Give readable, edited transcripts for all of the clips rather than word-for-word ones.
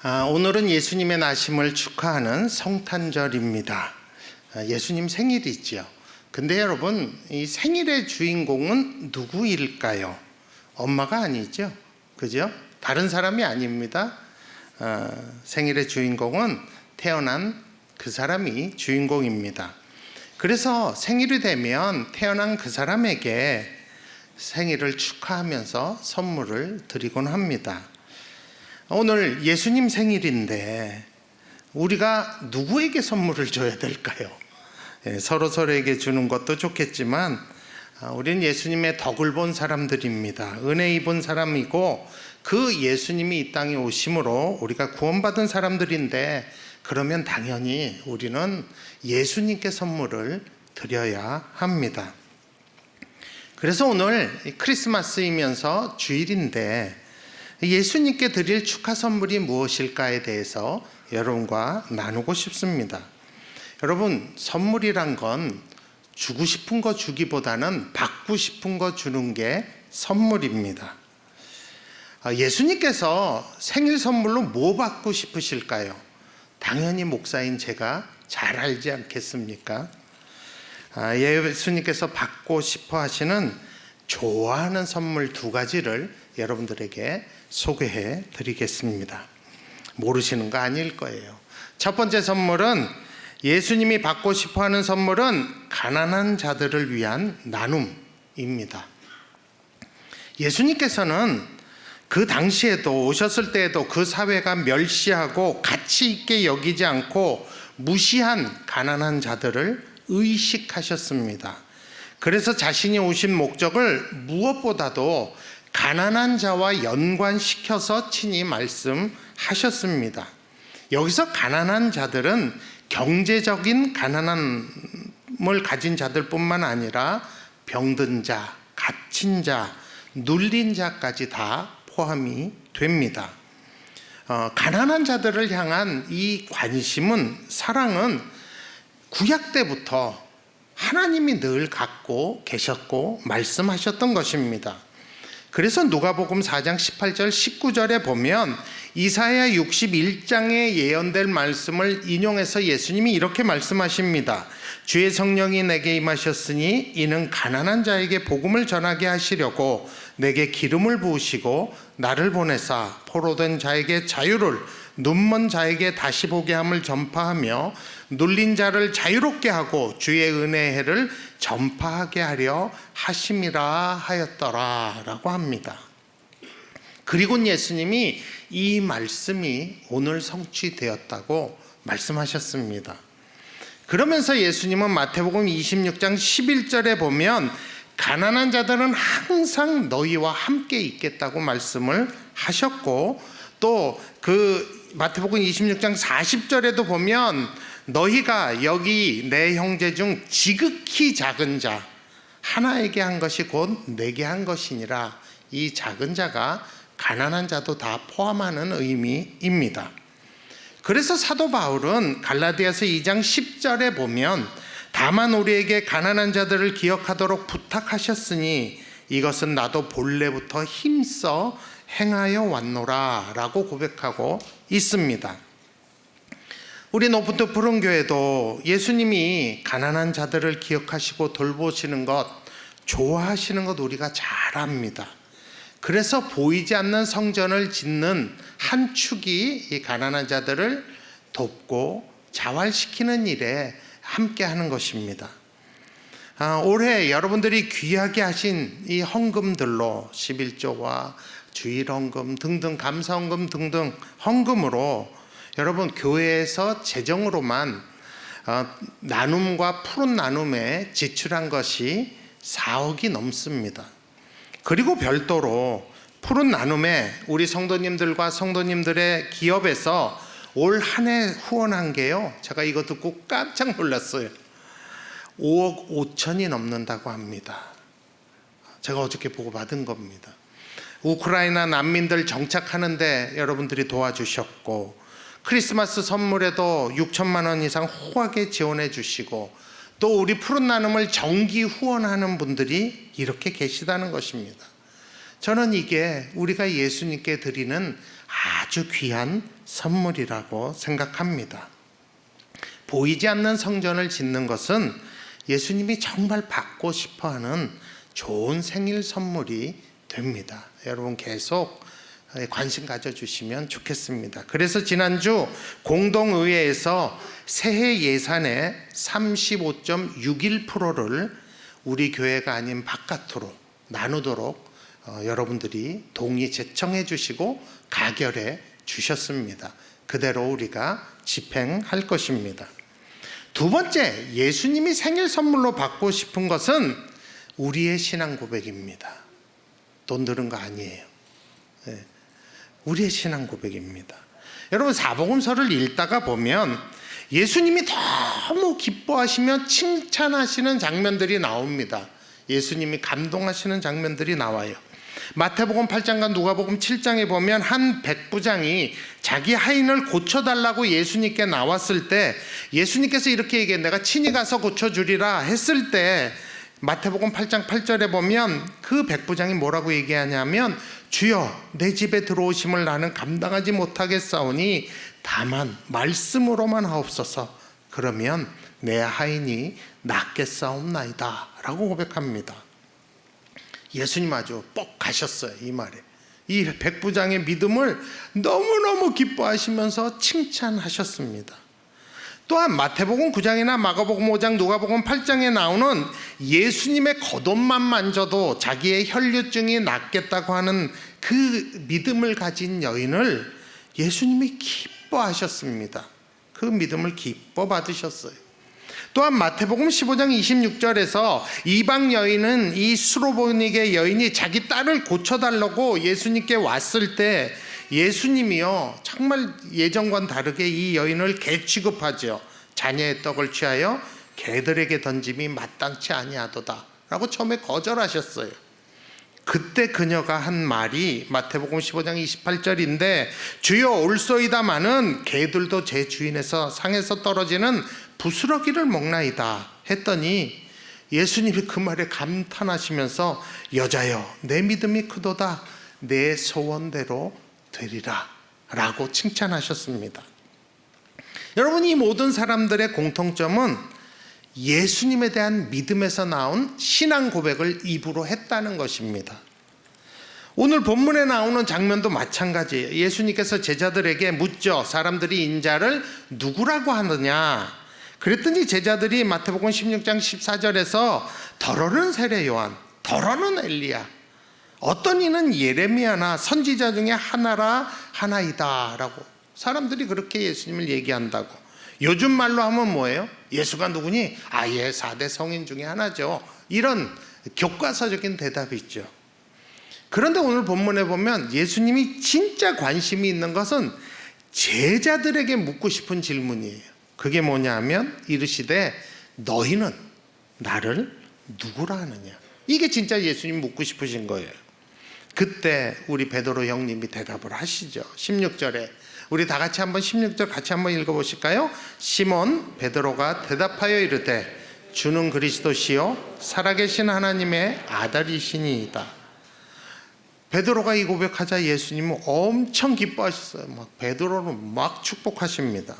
오늘은 예수님의 나심을 축하하는 성탄절입니다. 예수님 생일이죠. 근데 여러분, 이 생일의 주인공은 누구일까요? 엄마가 아니죠. 그죠? 다른 사람이 아닙니다. 생일의 주인공은 태어난 그 사람이 주인공입니다. 그래서 생일이 되면 태어난 그 사람에게 생일을 축하하면서 선물을 드리곤 합니다. 오늘 예수님 생일인데 우리가 누구에게 선물을 줘야 될까요? 서로에게 주는 것도 좋겠지만 우리는 예수님의 덕을 본 사람들입니다. 은혜 입은 사람이고 그 예수님이 이 땅에 오심으로 우리가 구원받은 사람들인데, 그러면 당연히 우리는 예수님께 선물을 드려야 합니다. 그래서 오늘 크리스마스이면서 주일인데 예수님께 드릴 축하 선물이 무엇일까에 대해서 여러분과 나누고 싶습니다. 여러분, 선물이란 건 주고 싶은 거 주기보다는 받고 싶은 거 주는 게 선물입니다. 예수님께서 생일 선물로 뭐 받고 싶으실까요? 당연히 목사인 제가 잘 알지 않겠습니까? 예수님께서 받고 싶어 하시는 좋아하는 선물 두 가지를 여러분들에게 소개해 드리겠습니다. 모르시는 거 아닐 거예요. 첫 번째 선물은, 예수님이 받고 싶어 하는 선물은 가난한 자들을 위한 나눔입니다. 예수님께서는 그 당시에도, 오셨을 때에도 그 사회가 멸시하고 가치 있게 여기지 않고 무시한 가난한 자들을 의식하셨습니다. 그래서 자신이 오신 목적을 무엇보다도 가난한 자와 연관시켜서 친히 말씀하셨습니다. 여기서 가난한 자들은 경제적인 가난함을 가진 자들뿐만 아니라 병든 자, 갇힌 자, 눌린 자까지 다 포함이 됩니다. 가난한 자들을 향한 이 관심은, 사랑은 구약 때부터 하나님이 늘 갖고 계셨고 말씀하셨던 것입니다. 그래서 누가복음 4장 18절 19절에 보면 이사야 61장에 예언될 말씀을 인용해서 예수님이 이렇게 말씀하십니다. 주의 성령이 내게 임하셨으니 이는 가난한 자에게 복음을 전하게 하시려고 내게 기름을 부으시고 나를 보내사 포로된 자에게 자유를, 눈먼 자에게 다시 보게 함을 전파하며 눌린 자를 자유롭게 하고 주의 은혜의 해를 전파하게 하려 하심이라 하였더라 라고 합니다. 그리고 예수님이 이 말씀이 오늘 성취되었다고 말씀하셨습니다. 그러면서 예수님은 마태복음 26장 11절에 보면 가난한 자들은 항상 너희와 함께 있겠다고 말씀을 하셨고, 또 그 마태복음 26장 40절에도 보면 너희가 여기 내 형제 중 지극히 작은 자 하나에게 한 것이 곧 내게 한 것이니라. 이 작은 자가 가난한 자도 다 포함하는 의미입니다. 그래서 사도 바울은 갈라디아서 2장 10절에 보면 다만 우리에게 가난한 자들을 기억하도록 부탁하셨으니 이것은 나도 본래부터 힘써 행하여 왔노라 라고 고백하고 있습니다. 우리 노부터 푸른교회도 예수님이 가난한 자들을 기억하시고 돌보시는 것, 좋아하시는 것 우리가 잘 압니다. 그래서 보이지 않는 성전을 짓는 한 축이 이 가난한 자들을 돕고 자활시키는 일에 함께 하는 것입니다. 올해 여러분들이 귀하게 하신 이 헌금들로 11조와 주일 헌금 등등, 감사 헌금 등등 헌금으로 여러분 교회에서 재정으로만 나눔과 푸른 나눔에 지출한 것이 4억이 넘습니다. 그리고 별도로 푸른 나눔에 우리 성도님들과 성도님들의 기업에서 올 한 해 후원한 게요, 제가 이거 듣고 깜짝 놀랐어요. 5억 5천이 넘는다고 합니다. 제가 어저께 보고 받은 겁니다. 우크라이나 난민들 정착하는데 여러분들이 도와주셨고, 크리스마스 선물에도 6천만 원 이상 후하게 지원해 주시고, 또 우리 푸른 나눔을 정기 후원하는 분들이 이렇게 계시다는 것입니다. 저는 이게 우리가 예수님께 드리는 아주 귀한 선물이라고 생각합니다. 보이지 않는 성전을 짓는 것은 예수님이 정말 받고 싶어하는 좋은 생일 선물이 됩니다. 여러분 계속 관심 가져주시면 좋겠습니다. 그래서 지난주 공동의회에서 새해 예산의 35.61%를 우리 교회가 아닌 바깥으로 나누도록 여러분들이 동의 제청해 주시고 가결해 주셨습니다. 그대로 우리가 집행할 것입니다. 두 번째, 예수님이 생일 선물로 받고 싶은 것은 우리의 신앙 고백입니다. 돈 드는 거 아니에요. 우리의 신앙 고백입니다. 여러분 사복음서를 읽다가 보면 예수님이 너무 기뻐하시며 칭찬하시는 장면들이 나옵니다. 예수님이 감동하시는 장면들이 나와요. 마태복음 8장과 누가복음 7장에 보면 한 백부장이 자기 하인을 고쳐달라고 예수님께 나왔을 때 예수님께서 이렇게 얘기해, 내가 친히 가서 고쳐주리라 했을 때 마태복음 8장 8절에 보면 그 백부장이 뭐라고 얘기하냐면, 주여 내 집에 들어오심을 나는 감당하지 못하겠사오니 다만 말씀으로만 하옵소서. 그러면 내 하인이 낫겠사옵나이다 라고 고백합니다. 예수님 아주 뻑 가셨어요. 이 말에 이 백부장의 믿음을 너무너무 기뻐하시면서 칭찬하셨습니다. 또한 마태복음 9장이나 마가복음 5장, 누가복음 8장에 나오는 예수님의 겉옷만 만져도 자기의 혈류증이 낫겠다고 하는 그 믿음을 가진 여인을 예수님이 기뻐하셨습니다. 그 믿음을 기뻐 받으셨어요. 또한 마태복음 15장 26절에서 이방 여인은, 이 수로보니게 여인이 자기 딸을 고쳐달라고 예수님께 왔을 때 예수님이요 정말 예전과는 다르게 이 여인을 개 취급하죠. 자녀의 떡을 취하여 개들에게 던짐이 마땅치 아니하도다 라고 처음에 거절하셨어요. 그때 그녀가 한 말이 마태복음 15장 28절인데, 주여 올소이다마는 개들도 제 주인에서 상에서 떨어지는 부스러기를 먹나이다 했더니 예수님이 그 말에 감탄하시면서, 여자여 내 믿음이 크도다, 내 소원대로 되리라 라고 칭찬하셨습니다. 여러분, 이 모든 사람들의 공통점은 예수님에 대한 믿음에서 나온 신앙 고백을 입으로 했다는 것입니다. 오늘 본문에 나오는 장면도 마찬가지예요. 예수님께서 제자들에게 묻죠. 사람들이 인자를 누구라고 하느냐? 그랬더니 제자들이 마태복음 16장 14절에서 더러는 세례 요한, 더러는 엘리야, 어떤 이는 예레미야나 선지자 중에 하나이다 라고 사람들이 그렇게 예수님을 얘기한다고. 요즘 말로 하면 뭐예요? 예수가 누구니? 아예 4대 성인 중에 하나죠. 이런 교과서적인 대답이 있죠. 그런데 오늘 본문에 보면 예수님이 진짜 관심이 있는 것은 제자들에게 묻고 싶은 질문이에요. 그게 뭐냐 하면 이르시되 너희는 나를 누구라 하느냐. 이게 진짜 예수님 묻고 싶으신 거예요. 그때 우리 베드로 형님이 대답을 하시죠. 16절에 우리 다 같이 한번 16절 같이 한번 읽어보실까요? 시몬 베드로가 대답하여 이르되 주는 그리스도시요 살아계신 하나님의 아들이시니이다. 베드로가 이 고백하자 예수님은 엄청 기뻐하셨어요. 막 베드로를 막 축복하십니다.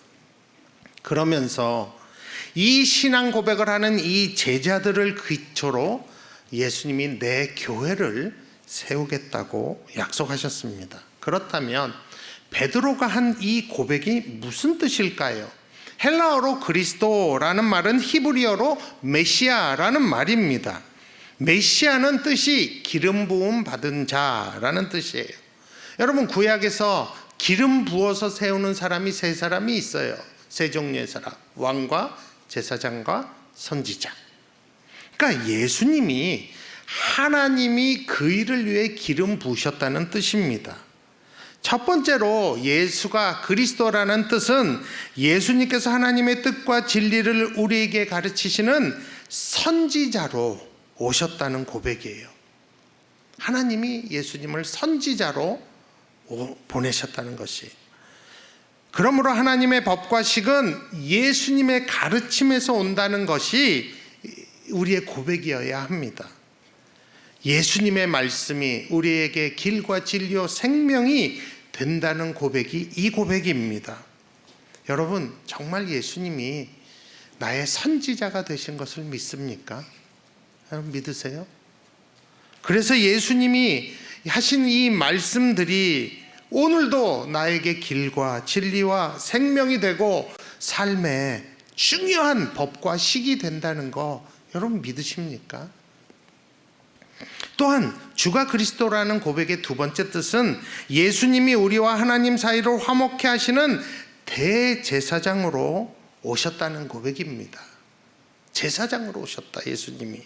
그러면서 이 신앙 고백을 하는 이 제자들을 기초로 예수님이 내 교회를 세우겠다고 약속하셨습니다. 그렇다면 베드로가 한 이 고백이 무슨 뜻일까요? 헬라어로 그리스도라는 말은 히브리어로 메시아라는 말입니다. 메시아는 뜻이 기름 부음 받은 자라는 뜻이에요. 여러분 구약에서 기름 부어서 세우는 사람이 세 사람이 있어요. 세 종류의 사람, 왕과 제사장과 선지자. 그러니까 예수님이 하나님이 그 일을 위해 기름 부으셨다는 뜻입니다. 첫 번째로 예수가 그리스도라는 뜻은 예수님께서 하나님의 뜻과 진리를 우리에게 가르치시는 선지자로 오셨다는 고백이에요. 하나님이 예수님을 선지자로 보내셨다는 것이. 그러므로 하나님의 법과 식은 예수님의 가르침에서 온다는 것이 우리의 고백이어야 합니다. 예수님의 말씀이 우리에게 길과 진리요 생명이 된다는 고백이 이 고백입니다. 여러분, 정말 예수님이 나의 선지자가 되신 것을 믿습니까? 여러분 믿으세요? 그래서 예수님이 하신 이 말씀들이 오늘도 나에게 길과 진리와 생명이 되고 삶의 중요한 법과 식이 된다는 거 여러분 믿으십니까? 또한 주가 그리스도라는 고백의 두 번째 뜻은 예수님이 우리와 하나님 사이를 화목케 하시는 대제사장으로 오셨다는 고백입니다. 제사장으로 오셨다, 예수님이.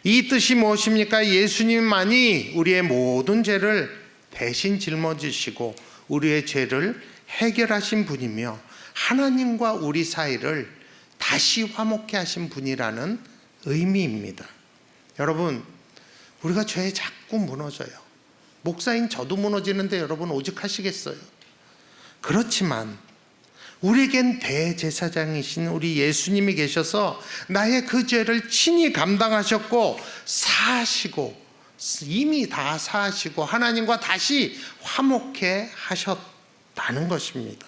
이 뜻이 무엇입니까? 예수님만이 우리의 모든 죄를 대신 짊어지시고 우리의 죄를 해결하신 분이며 하나님과 우리 사이를 다시 화목케 하신 분이라는 의미입니다. 여러분, 우리가 죄에 자꾸 무너져요. 목사인 저도 무너지는데 여러분 오죽하시겠어요? 그렇지만 우리에겐 대제사장이신 우리 예수님이 계셔서 나의 그 죄를 친히 감당하셨고 사하시고 이미 다 사하시고 하나님과 다시 화목케 하셨다는 것입니다.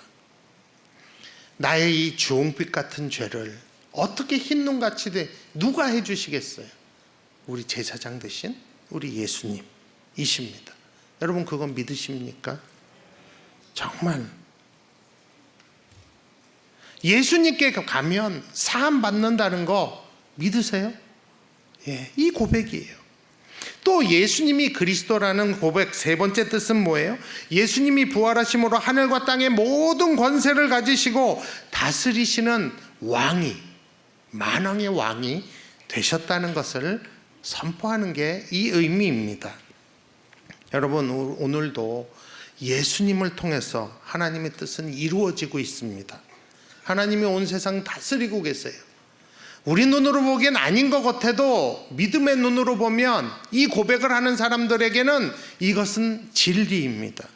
나의 이 주홍빛 같은 죄를 어떻게 흰눈같이 누가 해주시겠어요? 우리 제사장 되신 우리 예수님이십니다. 여러분 그건 믿으십니까? 정말 예수님께 가면 사함 받는다는 거 믿으세요? 예, 이 고백이에요. 또 예수님이 그리스도라는 고백 세 번째 뜻은 뭐예요? 예수님이 부활하심으로 하늘과 땅의 모든 권세를 가지시고 다스리시는 왕이, 만왕의 왕이 되셨다는 것을 선포하는 게 이 의미입니다. 여러분 오늘도 예수님을 통해서 하나님의 뜻은 이루어지고 있습니다. 하나님이 온 세상 다스리고 계세요. 우리 눈으로 보기엔 아닌 것 같아도 믿음의 눈으로 보면 이 고백을 하는 사람들에게는 이것은 진리입니다.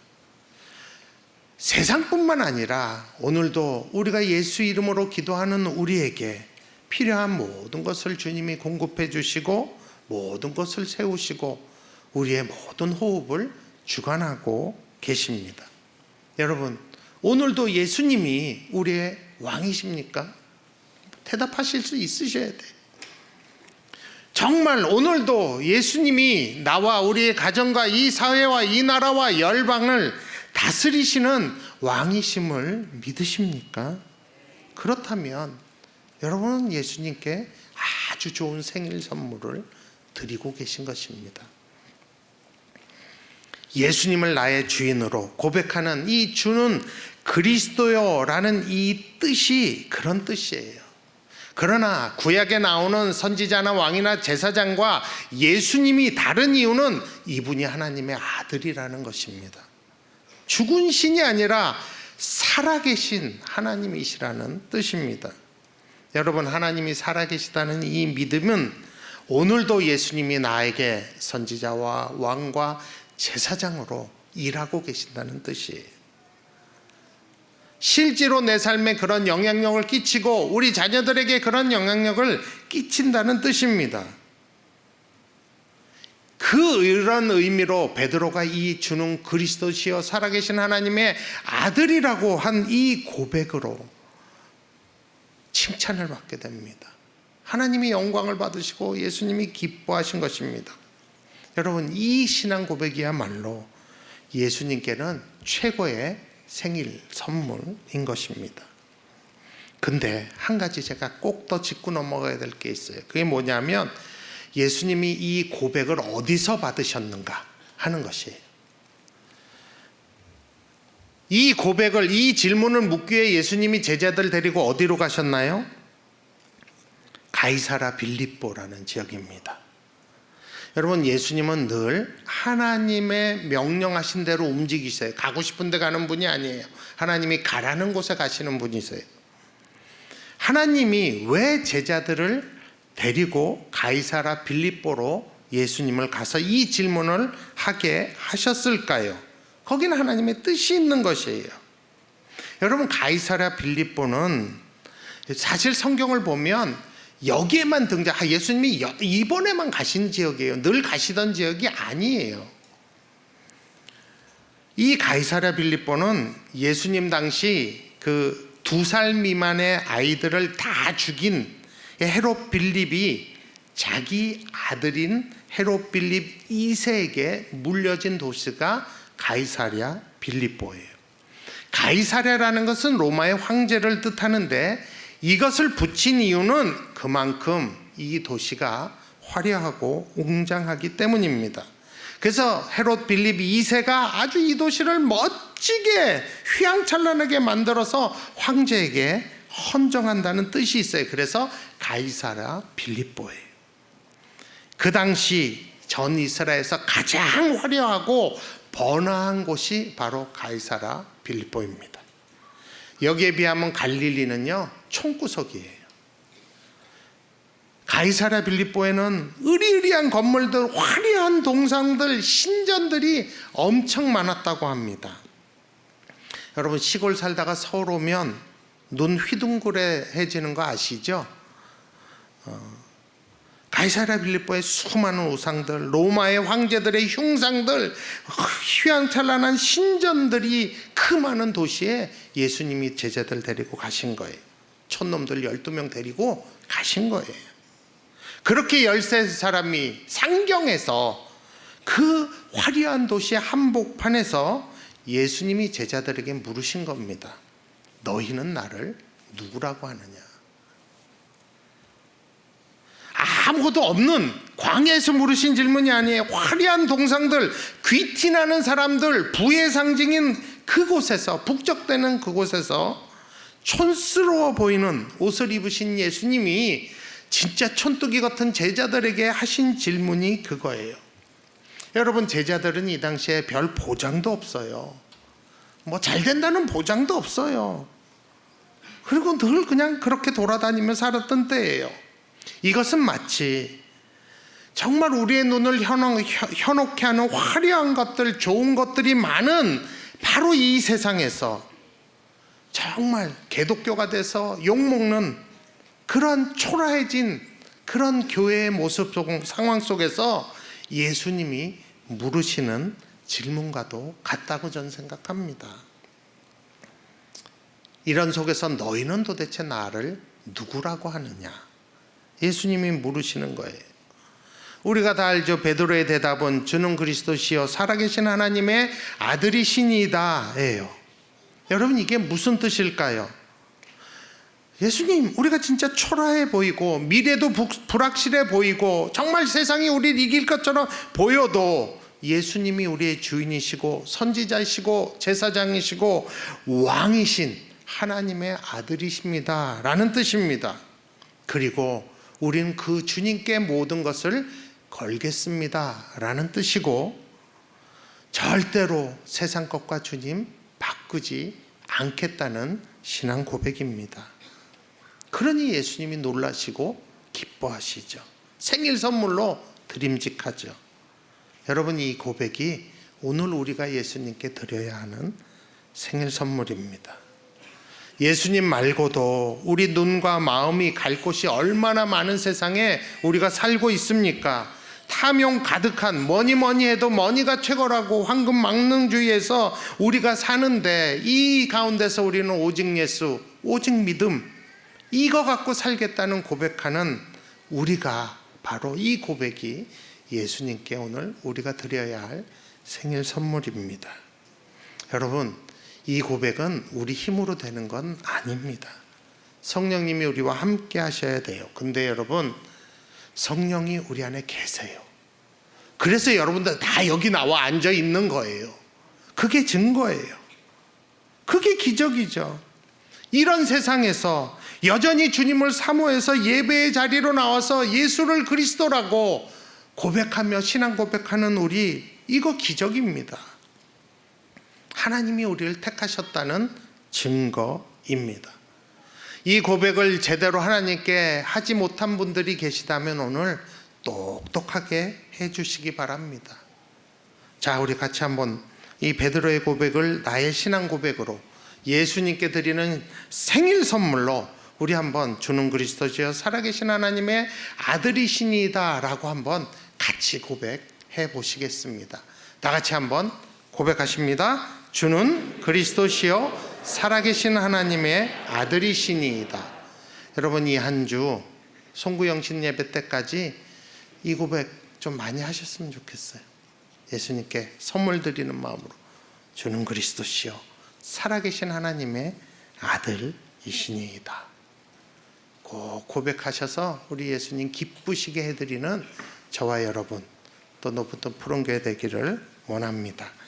세상뿐만 아니라 오늘도 우리가 예수 이름으로 기도하는 우리에게 필요한 모든 것을 주님이 공급해 주시고 모든 것을 세우시고 우리의 모든 호흡을 주관하고 계십니다. 여러분 오늘도 예수님이 우리의 왕이십니까? 대답하실 수 있으셔야 돼요. 정말 오늘도 예수님이 나와 우리의 가정과 이 사회와 이 나라와 열방을 다스리시는 왕이심을 믿으십니까? 그렇다면 여러분은 예수님께 아주 좋은 생일 선물을 드리고 계신 것입니다. 예수님을 나의 주인으로 고백하는 이 주는 그리스도요라는 이 뜻이 그런 뜻이에요. 그러나 구약에 나오는 선지자나 왕이나 제사장과 예수님이 다른 이유는 이분이 하나님의 아들이라는 것입니다. 죽은 신이 아니라 살아계신 하나님이시라는 뜻입니다. 여러분 하나님이 살아계시다는 이 믿음은 오늘도 예수님이 나에게 선지자와 왕과 제사장으로 일하고 계신다는 뜻이에요. 실제로 내 삶에 그런 영향력을 끼치고 우리 자녀들에게 그런 영향력을 끼친다는 뜻입니다. 그런 의미로 베드로가 이 주는 그리스도시여 살아계신 하나님의 아들이라고 한 이 고백으로 칭찬을 받게 됩니다. 하나님이 영광을 받으시고 예수님이 기뻐하신 것입니다. 여러분 이 신앙 고백이야말로 예수님께는 최고의 생일 선물인 것입니다. 근데 한 가지 제가 꼭 더 짚고 넘어가야 될 게 있어요. 그게 뭐냐면 예수님이 이 고백을 어디서 받으셨는가 하는 것이에요. 이 고백을, 이 질문을 묻기 위해 예수님이 제자들 데리고 어디로 가셨나요? 가이사라 빌립보라는 지역입니다. 여러분 예수님은 늘 하나님의 명령하신 대로 움직이세요. 가고 싶은 데 가는 분이 아니에요. 하나님이 가라는 곳에 가시는 분이세요. 하나님이 왜 제자들을 데리고 가이사라 빌립보로 예수님을 가서 이 질문을 하게 하셨을까요? 거기는 하나님의 뜻이 있는 것이에요. 여러분 가이사라 빌립보는 사실 성경을 보면 여기에만 예수님이 이번에만 가신 지역이에요. 늘 가시던 지역이 아니에요. 이 가이사랴 빌립보는 예수님 당시 그 2살 미만의 아이들을 다 죽인 헤롯 빌립이 자기 아들인 헤롯 빌립 2세에게 물려진 도시가 가이사랴 빌립보예요. 가이사랴라는 것은 로마의 황제를 뜻하는데 이것을 붙인 이유는 그만큼 이 도시가 화려하고 웅장하기 때문입니다. 그래서 헤롯 빌립 2세가 아주 이 도시를 멋지게 휘황찬란하게 만들어서 황제에게 헌정한다는 뜻이 있어요. 그래서 가이사랴 빌립보예요. 그 당시 전 이스라엘에서 가장 화려하고 번화한 곳이 바로 가이사랴 빌립보입니다. 여기에 비하면 갈릴리는요 총구석이에요. 가이사랴 빌립보에는 으리으리한 건물들, 화려한 동상들, 신전들이 엄청 많았다고 합니다. 여러분 시골 살다가 서울 오면 눈 휘둥그레해지는 거 아시죠? 가이사랴 빌립보의 수많은 우상들, 로마의 황제들의 흉상들, 휘황찬란한 신전들이 그 많은 도시에 예수님이 제자들 데리고 가신 거예요. 촌놈들 12명 데리고 가신 거예요. 그렇게 13사람이 상경해서 그 화려한 도시의 한복판에서 예수님이 제자들에게 물으신 겁니다. 너희는 나를 누구라고 하느냐? 아무것도 없는 광야에서 물으신 질문이 아니에요. 화려한 동상들, 귀티나는 사람들, 부의 상징인 그곳에서, 북적대는 그곳에서 촌스러워 보이는 옷을 입으신 예수님이 진짜 촌뜨기 같은 제자들에게 하신 질문이 그거예요. 여러분 제자들은 이 당시에 별 보장도 없어요. 뭐 잘 된다는 보장도 없어요. 그리고 늘 그냥 그렇게 돌아다니며 살았던 때예요. 이것은 마치 정말 우리의 눈을 현혹해 하는 화려한 것들, 좋은 것들이 많은 바로 이 세상에서 정말 개독교가 돼서 욕먹는 그런 초라해진 그런 교회의 모습 상황 속에서 예수님이 물으시는 질문과도 같다고 저는 생각합니다. 이런 속에서 너희는 도대체 나를 누구라고 하느냐? 예수님이 물으시는 거예요. 우리가 다 알죠. 베드로의 대답은 주는 그리스도시요 살아계신 하나님의 아들이시니이다 예요. 여러분 이게 무슨 뜻일까요? 예수님, 우리가 진짜 초라해 보이고 미래도 불확실해 보이고 정말 세상이 우리를 이길 것처럼 보여도 예수님이 우리의 주인이시고 선지자이시고 제사장이시고 왕이신 하나님의 아들이십니다 라는 뜻입니다. 그리고 우리는 그 주님께 모든 것을 걸겠습니다 라는 뜻이고 절대로 세상 것과 주님 바꾸지 않겠다는 신앙 고백입니다. 그러니 예수님이 놀라시고 기뻐하시죠. 생일 선물로 드림직하죠. 여러분 이 고백이 오늘 우리가 예수님께 드려야 하는 생일 선물입니다. 예수님 말고도 우리 눈과 마음이 갈 곳이 얼마나 많은 세상에 우리가 살고 있습니까? 탐욕 가득한 뭐니 해도 머니가 최고라고 황금망능주의에서 우리가 사는데 이 가운데서 우리는 오직 예수, 오직 믿음 이거 갖고 살겠다는 고백하는 우리가 바로 이 고백이 예수님께 오늘 우리가 드려야 할 생일 선물입니다. 여러분 이 고백은 우리 힘으로 되는 건 아닙니다. 성령님이 우리와 함께 하셔야 돼요. 근데 여러분 성령이 우리 안에 계세요. 그래서 여러분들 다 여기 나와 앉아 있는 거예요. 그게 증거예요. 그게 기적이죠. 이런 세상에서 여전히 주님을 사모해서 예배의 자리로 나와서 예수를 그리스도라고 고백하며 신앙 고백하는 우리, 이거 기적입니다. 하나님이 우리를 택하셨다는 증거입니다. 이 고백을 제대로 하나님께 하지 못한 분들이 계시다면 오늘 똑똑하게 해주시기 바랍니다. 자, 우리 같이 한번 이 베드로의 고백을 나의 신앙 고백으로 예수님께 드리는 생일 선물로 우리 한번 주는 그리스도시여 살아계신 하나님의 아들이시니이다 라고 한번 같이 고백해 보시겠습니다. 다 같이 한번 고백하십니다. 주는 그리스도시요 살아계신 하나님의 아들이시니이다. 여러분, 이 한 주 송구영신 예배 때까지 이 고백 좀 많이 하셨으면 좋겠어요. 예수님께 선물 드리는 마음으로 주는 그리스도시요 살아계신 하나님의 아들이시니이다. 꼭 고백하셔서 우리 예수님 기쁘시게 해드리는 저와 여러분, 또 높은 푸른교회 되기를 원합니다.